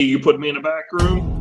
You put me in the back room.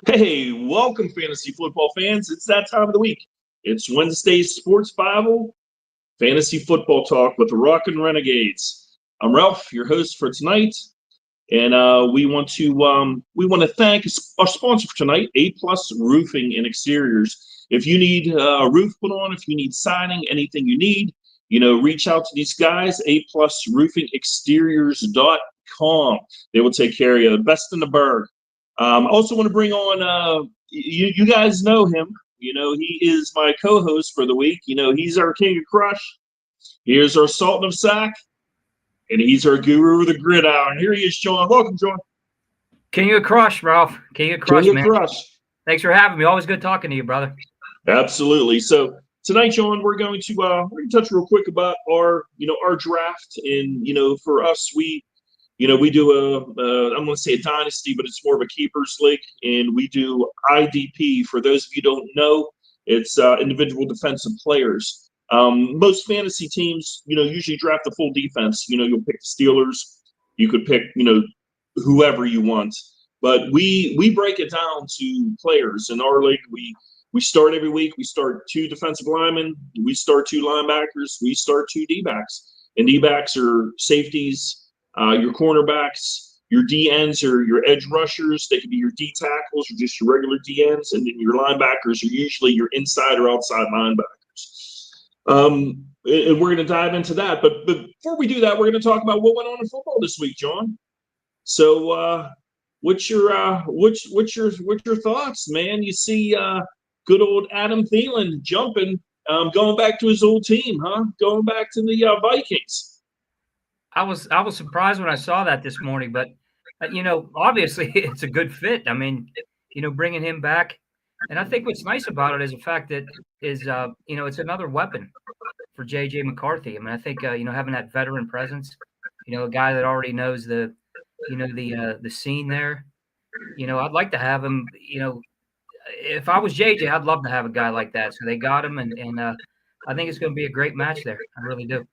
Hey, welcome, fantasy football fans. It's that time of the week. It's Wednesday's Sports Bible, Fantasy Football Talk with the Rockin Renegades. I'm Ralph, your host for tonight, and we want to thank our sponsor for tonight, A Plus Roofing and Exteriors. If you need a roof put on, if you need siding, anything you need, reach out to these guys, A Plus Roofing Exteriors.com. They will take care of you. The best in the burg. I also want to bring on, you guys know him. He is my co-host for the week. He's our king of crush. Here's our sultan of sack. And he's our guru of the gridiron. Here he is, Jon. Welcome, Jon. King of crush, Ralph. King of crush, man. Crush. Thanks for having me. Always good talking to you, brother. Absolutely. So tonight, Jon, we're going to touch real quick about our draft. And, for us, we do I'm going to say a dynasty, but it's more of a keepers league, and we do IDP. For those of you who don't know, it's individual defensive players. Most fantasy teams, usually draft the full defense. You'll pick the Steelers. You could pick, whoever you want. But we break it down to players. In our league, we start every week. We start 2 defensive linemen. We start 2 linebackers. We start 2 D-backs. And D-backs are safeties. Your cornerbacks, your D-ends are your edge rushers. They could be your D-tackles or just your regular D-ends. And then your linebackers are usually your inside or outside linebackers. And we're going to dive into that. But before we do that, we're going to talk about what went on in football this week, Jon. So what's your thoughts, man? You see good old Adam Thielen jumping, going back to his old team, huh? Going back to the Vikings. I was surprised when I saw that this morning, but obviously it's a good fit. I mean, bringing him back, and I think what's nice about it is the fact that it's another weapon for JJ McCarthy. I mean, I think having that veteran presence, a guy that already knows the scene there. I'd like to have him. If I was JJ, I'd love to have a guy like that. So they got him, and I think it's going to be a great match there. I really do.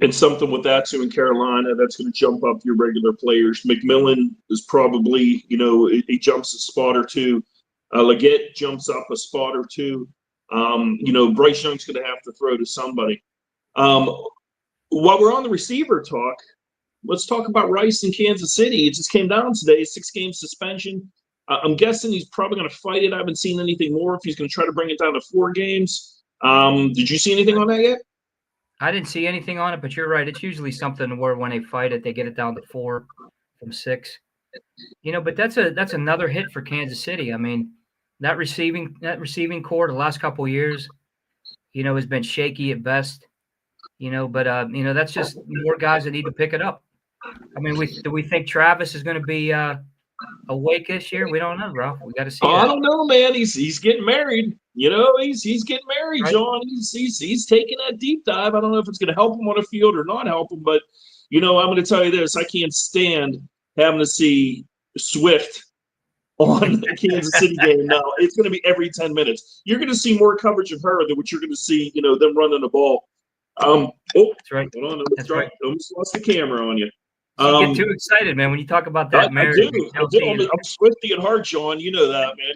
And something with that too in Carolina that's going to jump up your regular players. McMillan is probably, he jumps a spot or two. Leggett jumps up a spot or two. Bryce Young's going to have to throw to somebody. While we're on the receiver talk, let's talk about Rice in Kansas City. It just came down today, 6-game suspension. I'm guessing he's probably going to fight it. I haven't seen anything more if he's going to try to bring it down to 4 games. Did you see anything on that yet? I didn't see anything on it, but you're right. It's usually something where when they fight it, they get it down to 4 from 6. But that's another hit for Kansas City. I mean, that receiving core the last couple of years, has been shaky at best. But that's just more guys that need to pick it up. I mean, do we think Travis is going to be awake this year? We don't know, Ralph. We got to see. I don't know, man. He's getting married. He's getting married, right? Jon. He's taking that deep dive. I don't know if it's going to help him on the field or not help him, but I'm going to tell you this: I can't stand having to see Swift on the Kansas City game now. It's going to be every 10 minutes. You're going to see more coverage of her than what you're going to see, them running the ball. That's right. Hold on, that's right. Almost lost the camera on you. You get too excited, man, when you talk about that marriage. I do. I'm Swifty at heart, Jon. You know that, man.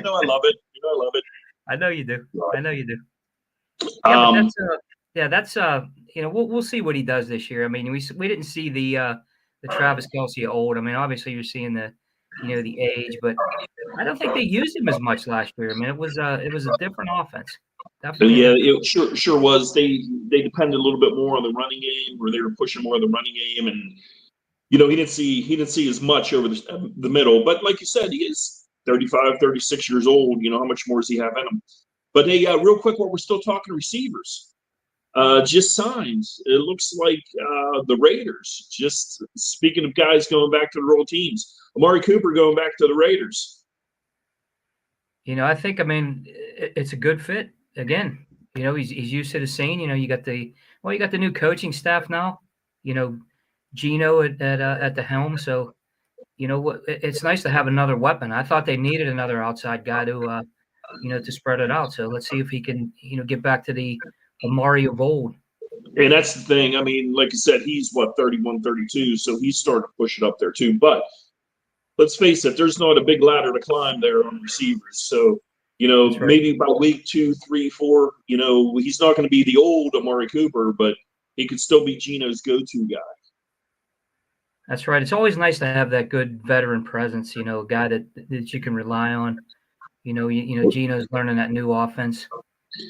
I love it. I love it. I know you do. Yeah, we'll see what he does this year. I mean, we didn't see the Travis Kelce old. I mean, obviously you're seeing the age, but I don't think they used him as much last year. I mean, it was a different offense. Definitely. Yeah, it sure was. They depended a little bit more on the running game, or they were pushing more of the running game, and he didn't see as much over the middle. But like you said, he is 35, 36 years old. How much more does he have in him? But hey, real quick, while we're still talking receivers, just signed. It looks like the Raiders. Just speaking of guys going back to their old teams, Amari Cooper going back to the Raiders. I think, it's a good fit. Again, he's used to the scene. You got the new coaching staff now. Gino at the helm. So, it's nice to have another weapon. I thought they needed another outside guy to spread it out. So let's see if he can, get back to the Amari of old. And that's the thing. I mean, like I said, he's 31, 32, so he's starting to push it up there too. But let's face it, there's not a big ladder to climb there on receivers. So, Right. maybe by week 2, 3, 4, he's not going to be the old Amari Cooper, but he could still be Gino's go-to guy. That's right. It's always nice to have that good veteran presence, a guy that you can rely on. Gino's learning that new offense.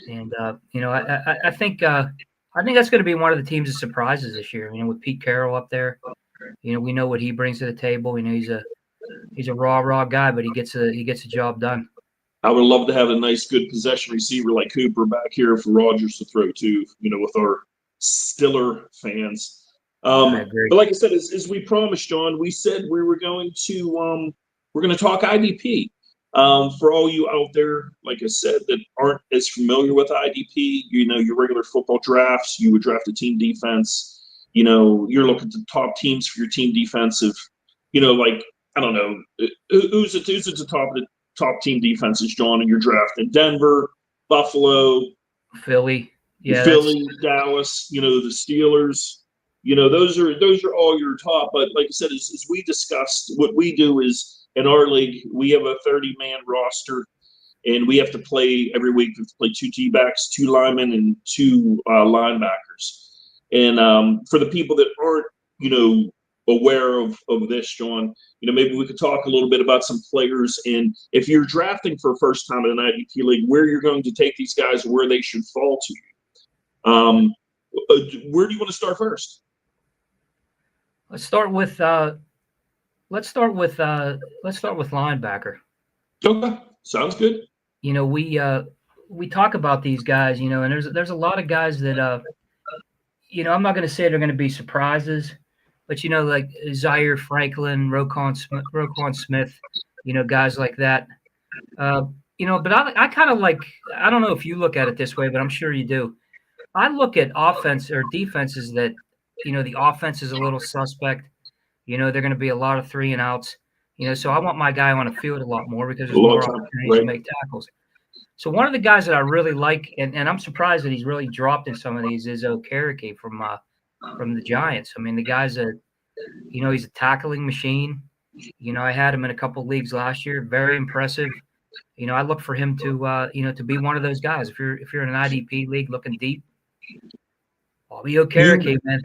And, I think that's going to be one of the teams of surprises this year, with Pete Carroll up there. We know what he brings to the table. He's a raw guy, but he gets a job done. I would love to have a nice, good possession receiver like Cooper back here for Rodgers to throw to, with our Stiller fans. I agree. But like I said, as we promised, John, we said we were going to talk IDP. For all you out there, like I said, that aren't as familiar with IDP, your regular football drafts, you would draft a team defense. You're looking to top teams for your team defensive. Like, I don't know, who's at the top of the top team defenses, John, in your draft? In Denver, Buffalo, Philly, Dallas, the Steelers. Those are all your top. But like I said, as we discussed, what we do is, in our league, we have a 30-man roster, and we have to play every week. We have to play 2 D-backs, 2 linemen, and 2 linebackers. And for the people that aren't, aware of this, John, maybe we could talk a little bit about some players. And if you're drafting for the first time in an IDP league, where you're going to take these guys, where they should fall to you. Where do you want to start first? Let's start with linebacker. Okay, sounds good. We talk about these guys, and there's a lot of guys that I'm not going to say they're going to be surprises, but like Zaire Franklin, Roquan Smith, guys like that. But I kind of like, I don't know if you look at it this way, but I'm sure you do. I look at offense or defenses that, the offense is a little suspect. They're going to be a lot of 3 and outs. So I want my guy on the field a lot more because there's more opportunities to make tackles. So one of the guys that I really like, and I'm surprised that he's really dropped in some of these, is Okereke from the Giants. I mean, the guy's he's a tackling machine. I had him in a couple leagues last year. Very impressive. I look for him to to be one of those guys. If you're in an IDP league looking deep, Bobby Okereke, man.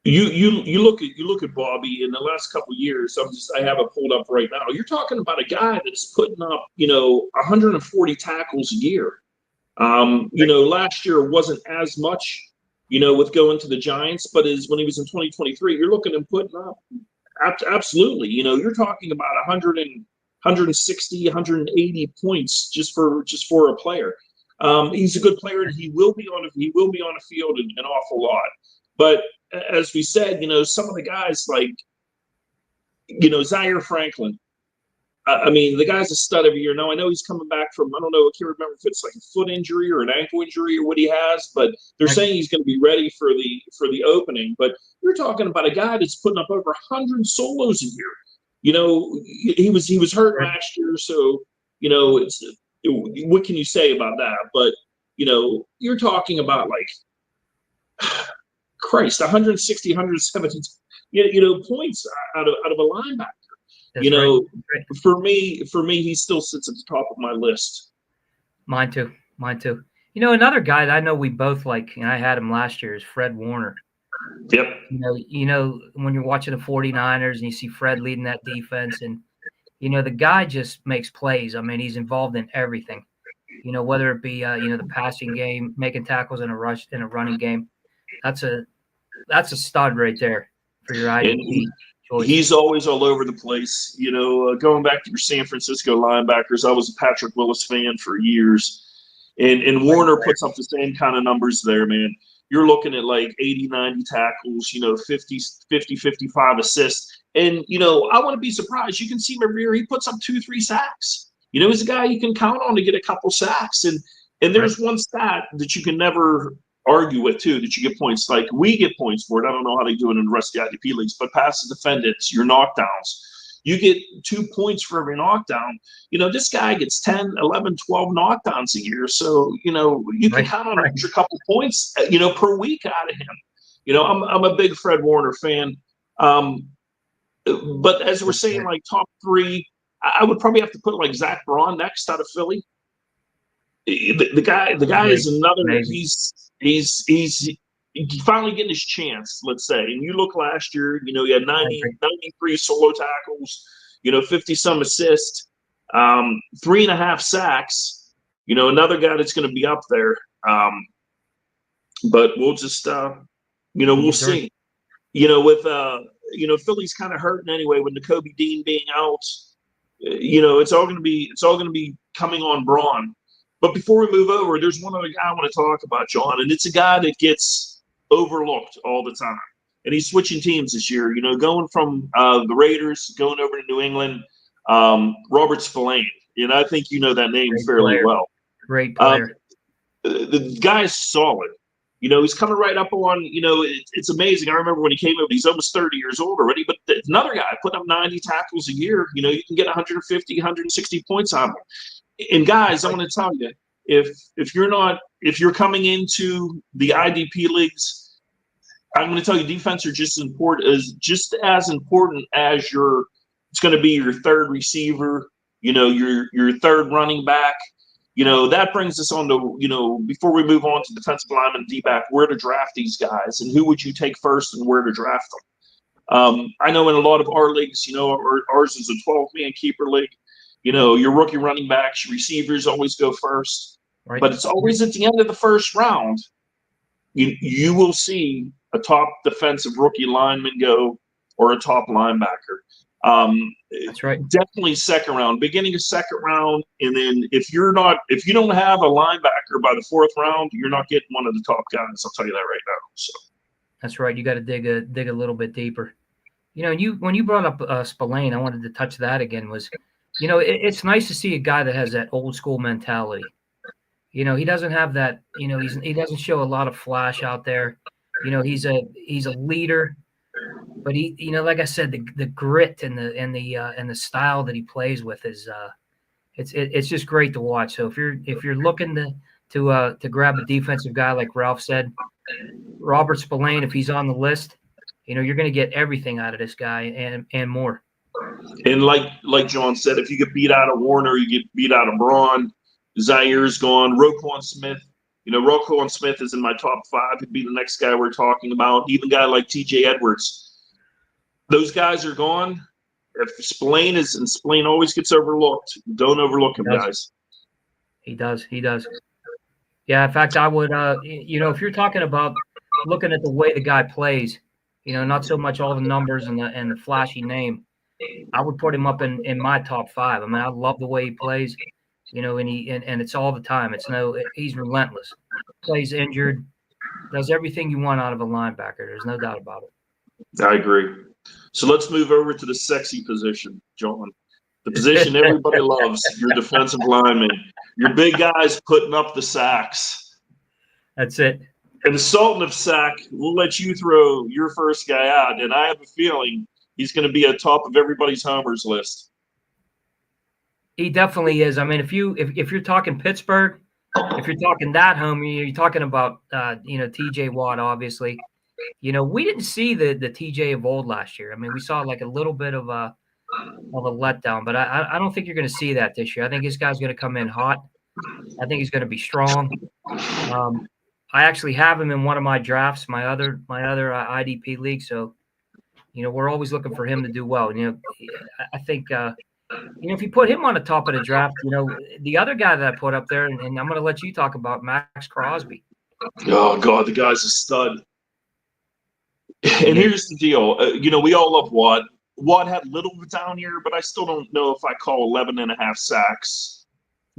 You look at Bobby in the last couple of years. I have it pulled up right now. You're talking about a guy that's putting up 140 tackles a year. Last year wasn't as much with going to the Giants, but when he was in 2023, you're looking at putting up absolutely. You're talking about 160, 180 points just for a player. He's a good player, and he will be on a field an awful lot. But as we said, some of the guys like, Zaire Franklin. The guy's a stud every year. Now, I know he's coming back from, I don't know, I can't remember if it's like a foot injury or an ankle injury or what he has, but they're saying he's going to be ready for the opening. But you're talking about a guy that's putting up over 100 solos a year. He was hurt last year, so it's what can you say about that? But you're talking about like, Christ, 160, 170, points out of a linebacker. That's right. For me, he still sits at the top of my list. Mine too. Another guy that I know we both like, and I had him last year, is Fred Warner. Yep. When you're watching the 49ers and you see Fred leading that defense, and the guy just makes plays. I mean, he's involved in everything. Whether it be the passing game, making tackles in a running game. That's a stud right there for your IDP choice. He's always all over the place. Going back to your San Francisco linebackers, I was a Patrick Willis fan for years. And Warner puts up the same kind of numbers there, man. You're looking at like 80, 90 tackles, 50, 55 assists. And, I wouldn't be surprised. You can see him every year. He puts up 2, 3 sacks. He's a guy you can count on to get a couple sacks. And there's one stat that you can never argue with, too, that you get points. Like, we get points for it. I don't know how they do it in the rest of the IDP leagues, but passes defended, your knockdowns. You get 2 points for every knockdown. This guy gets 10, 11, 12 knockdowns a year. So, you can count on an extra couple points, per week out of him. I'm a big Fred Warner fan. But as we're saying, like top 3, I would probably have to put like Zach Braun next out of Philly. The guy is another. He's finally getting his chance, let's say. And you look last year, he had 93 solo tackles, 50 some assists, 3.5 sacks. Another guy that's going to be up there. But we'll just we'll see. With Philly's kind of hurting anyway with Nakobe Dean being out. It's all going to be coming on Braun. But before we move over, there's one other guy I want to talk about, John, and it's a guy that gets overlooked all the time. And he's switching teams this year, going from the Raiders, going over to New England, Robert Spillane. And I think you know that name fairly well. Great player. The guy is solid. He's coming right up on, it's amazing. I remember when he came over, he's almost 30 years old already, but another guy putting up 90 tackles a year, you can get 150, 160 points on him. And guys, I want to tell you, if you're coming into the IDP leagues, I'm going to tell you, defense are just as important as it's going to be your third receiver, your third running back. That brings us on to, before we move on to defensive lineman, D-back, where to draft these guys and who would you take first and where to draft them. I know in a lot of our leagues, ours is a 12-man keeper league. Your rookie running backs, your receivers always go first. Right. But it's always at the end of the first round, you will see a top defensive rookie lineman go or a top linebacker. That's right. Definitely second round, beginning of second round. And then if you don't have a linebacker by the 4th round, you're not getting one of the top guys. I'll tell you that right now. So that's right. You got to dig a little bit deeper. When you brought up Spillane, I wanted to touch that again. It's nice to see a guy that has that old school mentality. He doesn't have that. He doesn't show a lot of flash out there. He's a leader, but he, like I said, the grit and the style that he plays with is it's just great to watch. So if you're looking to grab a defensive guy like Ralph said, Robert Spillane, if he's on the list, you're going to get everything out of this guy and more. And like John said, if you get beat out of Warner, you get beat out of Braun. Zaire's gone. Roquan Smith. Roquan Smith is in my top 5. He'd be the next guy we're talking about. Even a guy like TJ Edwards. Those guys are gone. If Spillane always gets overlooked. Don't overlook him, guys. He does. Yeah, in fact, I would, if you're talking about looking at the way the guy plays, not so much all the numbers and the flashy name, I would put him up in my top 5. I mean, I love the way he plays, and it's all the time. He's relentless. Plays injured, does everything you want out of a linebacker. There's no doubt about it. I agree. So let's move over to the sexy position, John. The position everybody loves, your defensive lineman. Your big guys putting up the sacks. That's it. And the Sultan of Sack, we'll let you throw your first guy out, and I have a feeling he's going to be at top of everybody's homers list. He definitely is. I mean, if you're talking Pittsburgh, if you're talking that homer, you're talking about TJ Watt, obviously. We didn't see the TJ of old last year. I mean, we saw like a little bit of a letdown, but I don't think you're going to see that this year. I think this guy's going to come in hot. I think he's going to be strong. I actually have him in one of my drafts, my other IDP league. So, we're always looking for him to do well. I think, if you put him on the top of the draft, the other guy that I put up there, and I'm going to let you talk about Max Crosby. Oh, God, the guy's a stud. And here's the deal. We all love Watt. Watt had a little of a down year, but I still don't know if I call 11.5 sacks,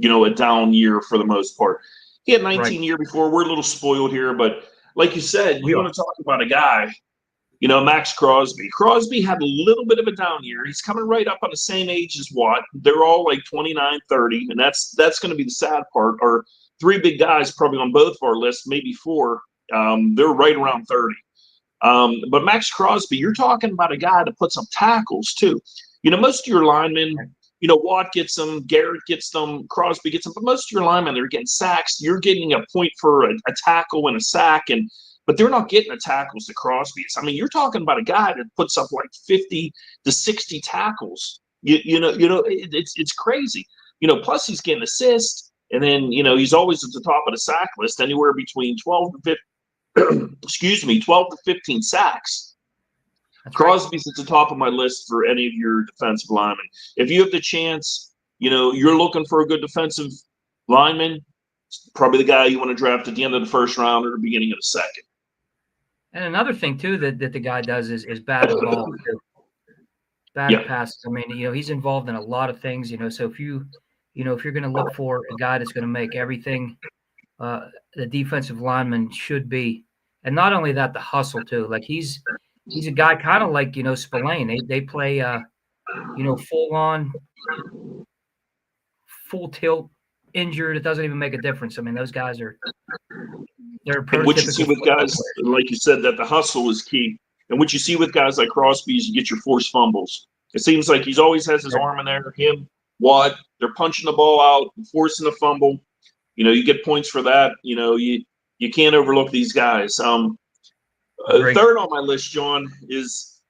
a down year for the most part. He had Right. 19 year before. We're a little spoiled here, but like you said, We you are. want to talk about a guy, Max Crosby. Crosby had a little bit of a down year. He's coming right up on the same age as Watt. They're all like 29, 30, and that's going to be the sad part. Our three big guys probably on both of our lists, maybe four. They're right around 30. But Max Crosby, you're talking about a guy that puts up tackles too. Most of your linemen, Watt gets them, Garrett gets them, Crosby gets them, but most of your linemen, they're getting sacks. You're getting a point for a tackle and a sack, but they're not getting the tackles that Crosby is. I mean, you're talking about a guy that puts up like 50 to 60 tackles. It's crazy. Plus he's getting assists, and then he's always at the top of the sack list, anywhere between 12 to 12 to 15 sacks. That's Crosby's at the top of my list for any of your defensive linemen. If you have the chance, you're looking for a good defensive lineman, probably the guy you want to draft at the end of the first round or the beginning of the second. And another thing too that the guy does is bat the ball too. Bad passes. I mean, he's involved in a lot of things. So if you're going to look for a guy that's going to make everything the defensive lineman should be, and not only that, the hustle too. Like he's a guy kind of like Spillane. They play full on, full tilt, injured. It doesn't even make a difference. I mean, those guys they're prototypical. And what you see with guys, like you said, that the hustle is key. And what you see with guys like Crosby is you get your forced fumbles. It seems like he's always has his arm in there. Him, Watt, they're punching the ball out, forcing a fumble. You get points for that. You can't overlook these guys. Third on my list, John, is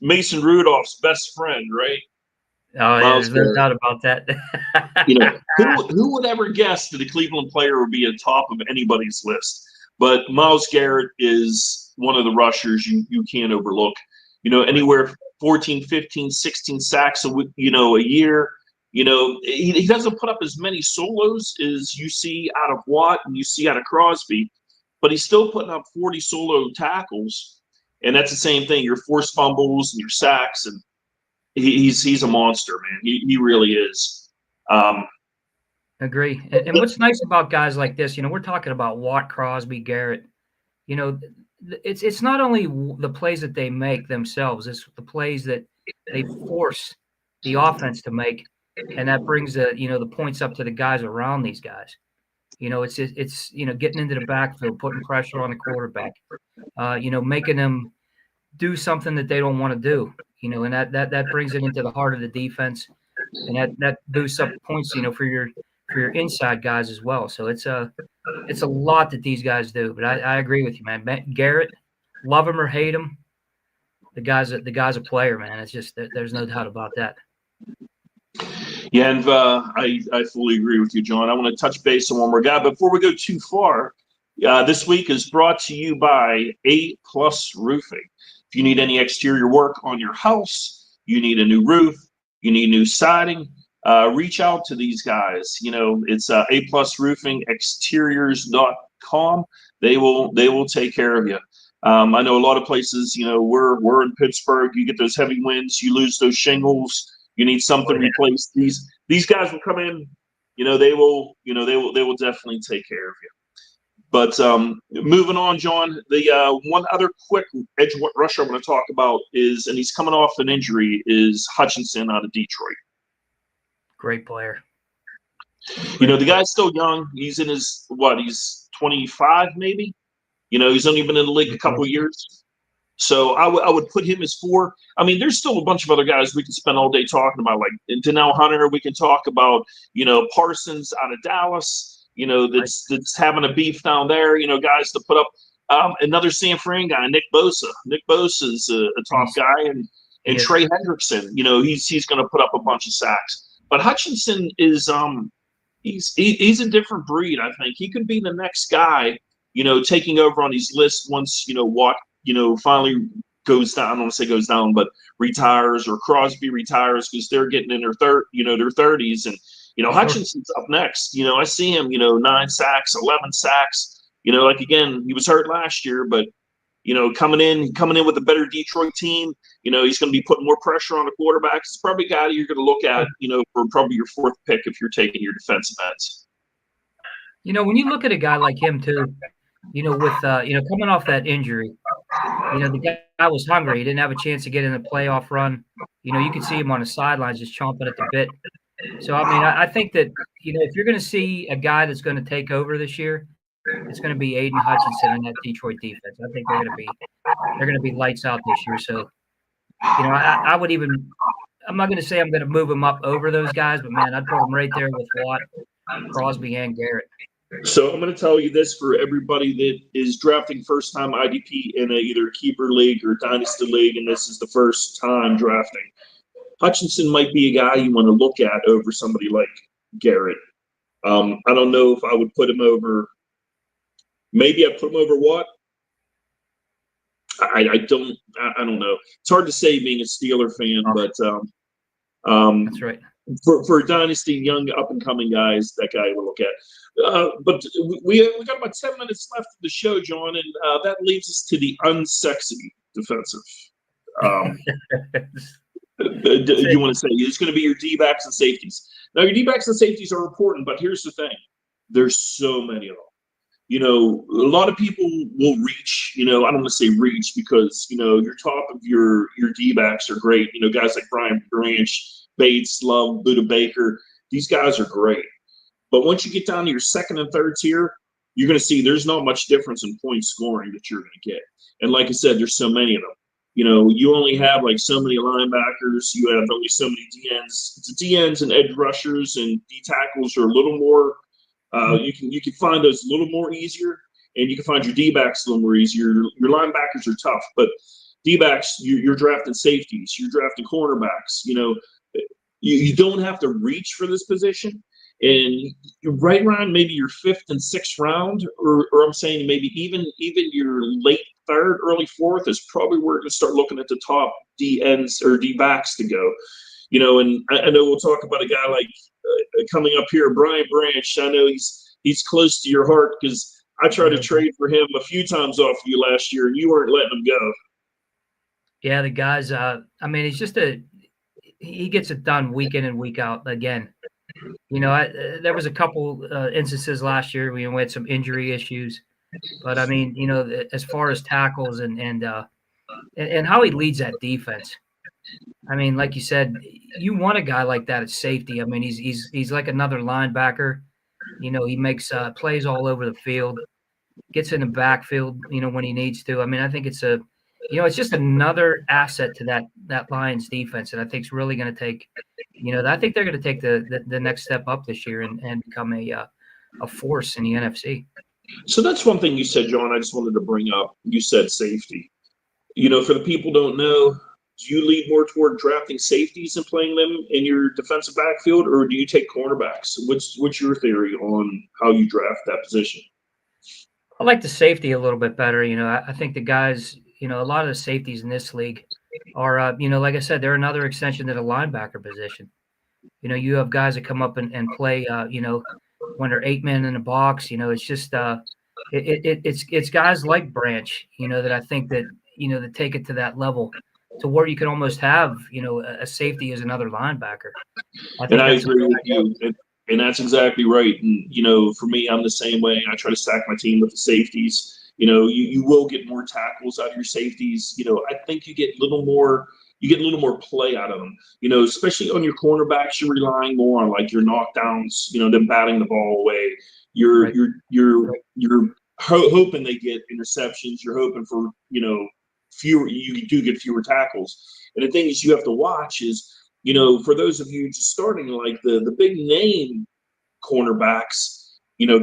Mason Rudolph's best friend, right? Oh, yeah, there's no doubt about that. Who would ever guess that a Cleveland player would be at top of anybody's list? But Myles Garrett is one of the rushers you can't overlook. Anywhere 14, 15, 16 sacks a year. He doesn't put up as many solos as you see out of Watt and you see out of Crosby, but he's still putting up 40 solo tackles, and that's the same thing. Your forced fumbles and your sacks, and he's a monster, man. He really is. Agree. And what's nice about guys like this, we're talking about Watt, Crosby, Garrett. It's not only the plays that they make themselves; it's the plays that they force the offense to make, and that brings the points up to the guys around these guys. It's getting into the backfield, putting pressure on the quarterback, making them do something that they don't want to do. And that brings it into the heart of the defense, and that boosts up points, for your inside guys as well. So it's a lot that these guys do. But I agree with you, man. Garrett, love him or hate him, the guy's a player, man. It's just there's no doubt about that. Yeah, and I fully agree with you, John. I want to touch base on one more guy. Before we go too far, this week is brought to you by A+ Roofing. If you need any exterior work on your house, you need a new roof, you need new siding, reach out to these guys. It's A+ Roofing Exteriors.com. They will take care of you. I know a lot of places, we're in Pittsburgh, you get those heavy winds, you lose those shingles, you need something replaced. These guys will come in, they will definitely take care of you. But moving on, John, the one other quick edge rusher I'm going to talk about is, and he's coming off an injury, is Hutchinson out of Detroit. Great player. The guy's still young. He's in he's 25 maybe. He's only been in the league a couple of years. So I would put him as 4. I mean, there's still a bunch of other guys we can spend all day talking about, like Donnell Hunter. We can talk about, Parsons out of Dallas, that's having a beef down there, guys to put up. Another San Fran guy, Nick Bosa. Nick Bosa is a top guy, and Trey Hendrickson, he's going to put up a bunch of sacks. But Hutchinson is he's a different breed, I think. He could be the next guy, taking over on these lists once, Watt, finally goes down. I don't want to say goes down, but retires, or Crosby retires, because they're getting in their 30s. And, Hutchinson's up next. I see him, 9 sacks, 11 sacks. Like, again, he was hurt last year, but, coming in with a better Detroit team, he's going to be putting more pressure on the quarterback. It's probably a guy you're going to look at, for probably your 4th pick if you're taking your defensive ends. When you look at a guy like him too, with coming off that injury, the guy was hungry. He didn't have a chance to get in the playoff run. You could see him on the sidelines just chomping at the bit. So I mean, I think that if you're going to see a guy that's going to take over this year, it's going to be Aiden Hutchinson and that Detroit defense. I think they're going to be lights out this year. So I would even. I'm not going to say I'm going to move him up over those guys, but man, I'd put him right there with Watt, Crosby, and Garrett. So I'm going to tell you this for everybody that is drafting first-time IDP in either a keeper league or dynasty league, and this is the first time drafting. Hutchinson might be a guy you want to look at over somebody like Garrett. I don't know if I would put him over. Maybe I'd put him over Watt. I don't know. It's hard to say being a Steeler fan, but That's right. For dynasty young up and coming guys, that guy we'll look at. But we got about 10 minutes left of the show, John, and that leaves us to the unsexy defensive. You want to say it's going to be your D-backs and safeties. Now, your D-backs and safeties are important, but here's the thing: there's so many of them. A lot of people will reach, I don't want to say reach because, your top of your D-backs are great. Guys like Brian Branch, Bates, Love, Buda Baker, these guys are great. But once you get down to your second and third tier, you're going to see there's not much difference in point scoring that you're going to get. And like I said, there's so many of them. You only have like so many linebackers. You have only so many DNs. The DNs and edge rushers and D tackles are a little more. You can find those a little more easier, and you can find your D-backs a little more easier. Your linebackers are tough, but D-backs, you're drafting safeties, you're drafting cornerbacks. You don't have to reach for this position, and right around maybe your fifth and sixth round, or I'm saying maybe even your late third, early fourth is probably where we're going to start looking at the top D-ends or D-backs to go. And I know we'll talk about a guy like coming up here, Brian Branch. I know he's close to your heart because I tried to trade for him a few times off you last year, and you weren't letting him go. Yeah, the guys. I mean, he's just he gets it done week in and week out. Again, there was a couple instances last year we had some injury issues, but I mean, as far as tackles and how he leads that defense. I mean, like you said, you want a guy like that at safety. I mean, he's like another linebacker. He makes plays all over the field, gets in the backfield, when he needs to. I mean, I think it's it's just another asset to that Lions defense, and I think it's really going to take, I think they're going to take the next step up this year and become a force in the NFC. So that's one thing you said, John. I just wanted to bring up. You said safety. For the people who don't know. Do you lead more toward drafting safeties and playing them in your defensive backfield, or do you take cornerbacks? What's your theory on how you draft that position? I like the safety a little bit better. I think the guys, a lot of the safeties in this league are, like I said, they're another extension to the linebacker position. You have guys that come up and play, when they're 8 men in the box. It's just it's guys like Branch, that I think that that take it to that level, to where you can almost have, a safety as another linebacker. I agree with you. And that's exactly right. And, for me, I'm the same way. I try to stack my team with the safeties. You will get more tackles out of your safeties. I think you get a little more play out of them, especially on your cornerbacks. You're relying more on like your knockdowns, them batting the ball away. You're hoping they get interceptions. You're hoping for, you do get fewer tackles. And the thing is you have to watch is, for those of you just starting, like the big name cornerbacks,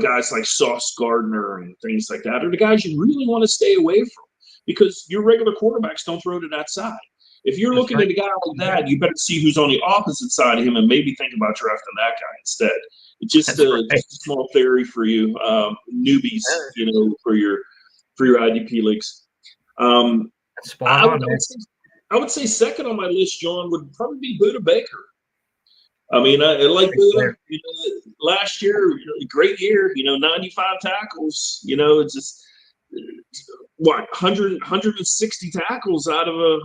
guys like Sauce Gardner and things like that are the guys you really want to stay away from, because your regular quarterbacks don't throw to that side. If you're looking at a guy like that, you better see who's on the opposite side of him and maybe think about drafting that guy instead. It's just a small theory for you newbies, for your IDP leagues. I would say second on my list, John, would probably be Buda Baker. I mean, I like Buda. Last year, great year. 95 tackles. It's just 160 tackles out of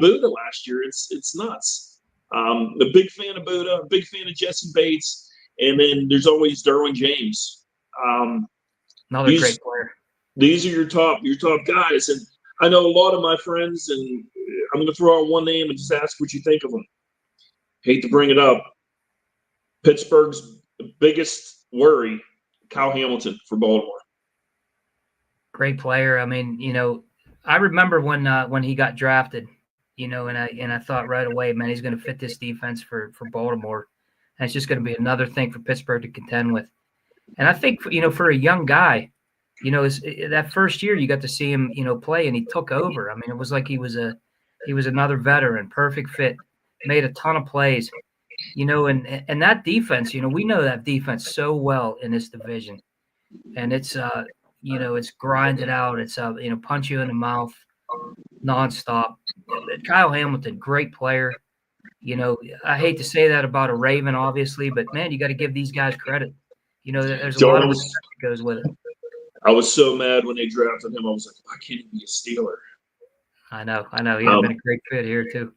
Buda last year. It's nuts. A big fan of Buda. A big fan of Jesse Bates. And then there's always Derwin James. Another These great player. these are your top guys, and I know a lot of my friends, and I'm going to throw out one name and just ask what you think of them. Hate to bring it up. Pittsburgh's biggest worry, Kyle Hamilton for Baltimore. Great player. I mean, I remember when he got drafted, and I thought right away, man, he's going to fit this defense for Baltimore, and it's just going to be another thing for Pittsburgh to contend with. And I think for a young guy, that first year you got to see him, play, and he took over. I mean, it was like he was another veteran, perfect fit, made a ton of plays, and that defense, we know that defense so well in this division, and it's it's grinded out, it's punch you in the mouth nonstop. Kyle Hamilton, great player. I hate to say that about a Raven, obviously, but man, you got to give these guys credit. There's a John, lot of respect that goes with it. I was so mad when they drafted him. I was like, why can't he be a Steeler? I know. He's been a great fit here too.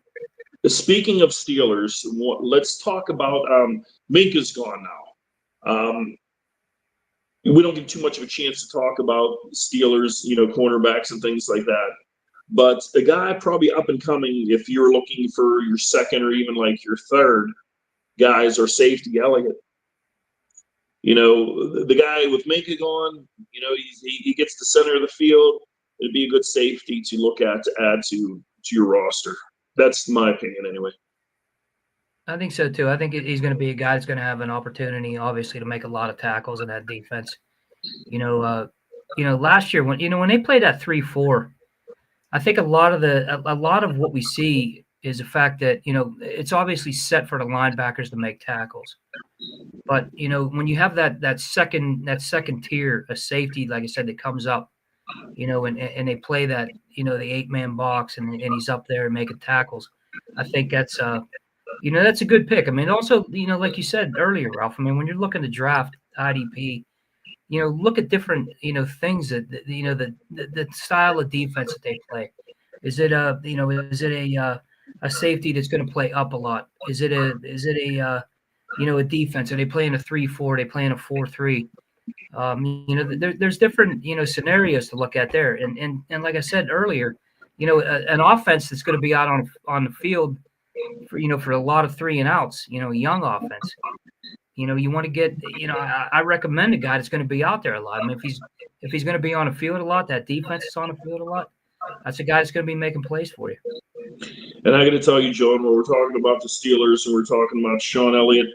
Speaking of Steelers, let's talk about Minka's gone now. We don't get too much of a chance to talk about Steelers, cornerbacks and things like that. But the guy probably up and coming, if you're looking for your second or even like your third guys, or safety Elliott. The guy with Minka gone, he gets the center of the field. It'd be a good safety to look at to add to your roster. That's my opinion anyway. I think so too. I think he's going to be a guy that's going to have an opportunity, obviously, to make a lot of tackles in that defense. Last year when they played that 3-4, I think a lot of what we see is the fact that it's obviously set for the linebackers to make tackles, but when you have that second tier, a safety, like I said, that comes up, and they play that the 8-man box, and he's up there making tackles. I think that's that's a good pick. I mean, also like you said earlier, Ralph. I mean, when you're looking to draft IDP, look at different things that the style of defense that they play. Is it a safety that's going to play up a lot? Is it a a defense? Are they playing a 3-4? Are they playing a 4-3? There's different scenarios to look at there, and like I said earlier, an offense that's going to be out on the field for a lot of 3 and outs, young offense. You want to get, I recommend a guy that's going to be out there a lot. I mean, if he's going to be on the field a lot, that defense is on the field a lot, that's a guy that's going to be making plays for you. And I got to tell you, John, when we're talking about the Steelers and we're talking about Sean Elliott,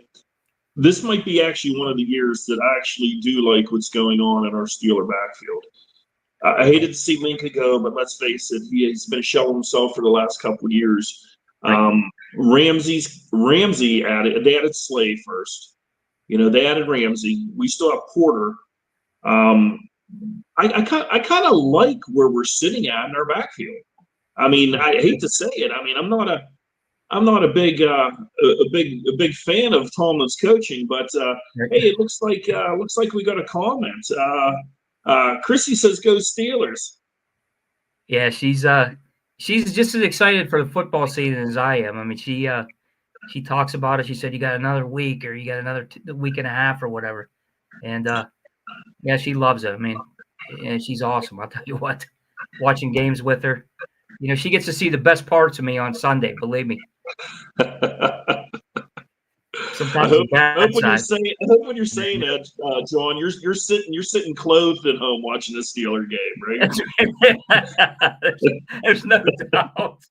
this might be actually one of the years that I actually do like what's going on in our Steeler backfield. I hated to see Minka go, but let's face it, he has been a shell of himself for the last couple of years. Ramsey added Slay first. They added Ramsey. We still have Porter. I kind of like where we're sitting at in our backfield. I mean, I hate to say it. I mean, I'm not a big fan of Tomlin's coaching, but hey, it looks like we got a comment. Chrissy says, "Go Steelers." Yeah, she's just as excited for the football season as I am. I mean, she talks about it. She said, "You got another week, or you got another week and a half, or whatever." And yeah, she loves it. I mean, and she's awesome. I'll tell you what, watching games with her, she gets to see the best parts of me on Sunday. Believe me. Sometimes I hope when you're saying that, John, you're sitting clothed at home watching the Steeler game, right? There's no doubt.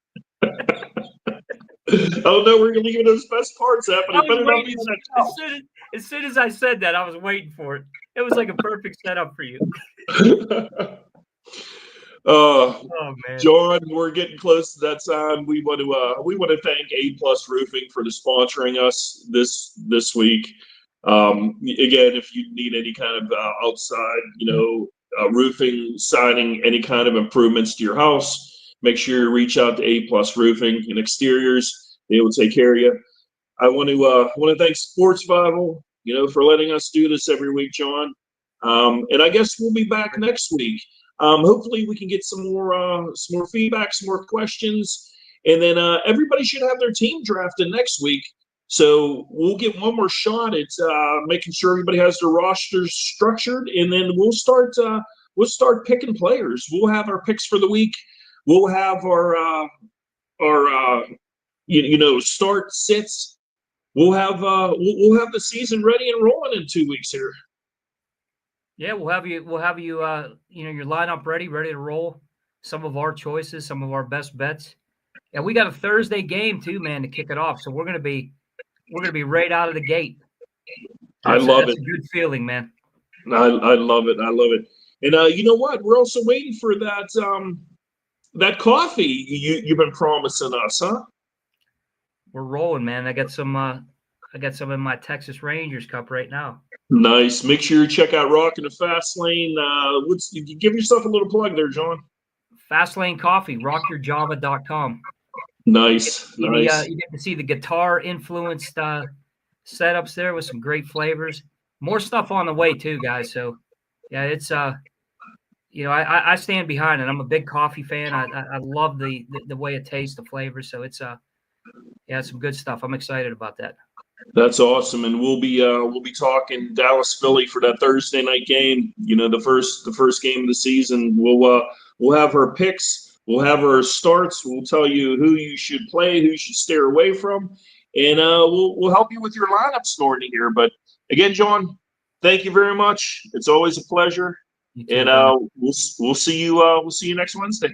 Oh no, we're gonna leave those best parts happening. As soon as I said that, I was waiting for it. It was like a perfect setup for you. Oh man, John, we're getting close to that time. We want to thank A+ Roofing for sponsoring us this week. Again, if you need any kind of outside, roofing, siding, any kind of improvements to your house, make sure you reach out to A+ Roofing and Exteriors. They will take care of you. I want to thank Sports Bible, for letting us do this every week, John. And I guess we'll be back next week. Hopefully we can get some more feedback, some more questions, and then everybody should have their team drafted next week. So we'll get one more shot at making sure everybody has their rosters structured, and then we'll start picking players. We'll have our picks for the week. We'll have our start sits. We'll have the season ready and rolling in 2 weeks here. Yeah, we'll have you your lineup ready to roll. Some of our choices, some of our best bets. Yeah, we got a Thursday game too, man, to kick it off. So we're gonna be right out of the gate. I love it. That's a good feeling, man. I love it. I love it. And you know what? We're also waiting for that coffee you've been promising us, huh? We're rolling, man. I got some in my Texas Rangers cup right now. Nice. Make sure you check out Rockin' the Fast Lane. Give yourself a little plug there, John. Fast Lane Coffee, rockyourjava.com. Nice. Nice. You get to see the guitar influenced setups there with some great flavors. More stuff on the way too, guys. So yeah, it's I stand behind it. I'm a big coffee fan. I love the way it tastes, the flavors. So it's some good stuff. I'm excited about that. That's awesome, and we'll be talking Dallas Philly for that Thursday night game. You know, the first game of the season. We'll have our picks. We'll have our starts. We'll tell you who you should play, who you should steer away from, and we'll help you with your lineup sorting here. But again, John, thank you very much. It's always a pleasure, You too, and brother. we'll see you next Wednesday.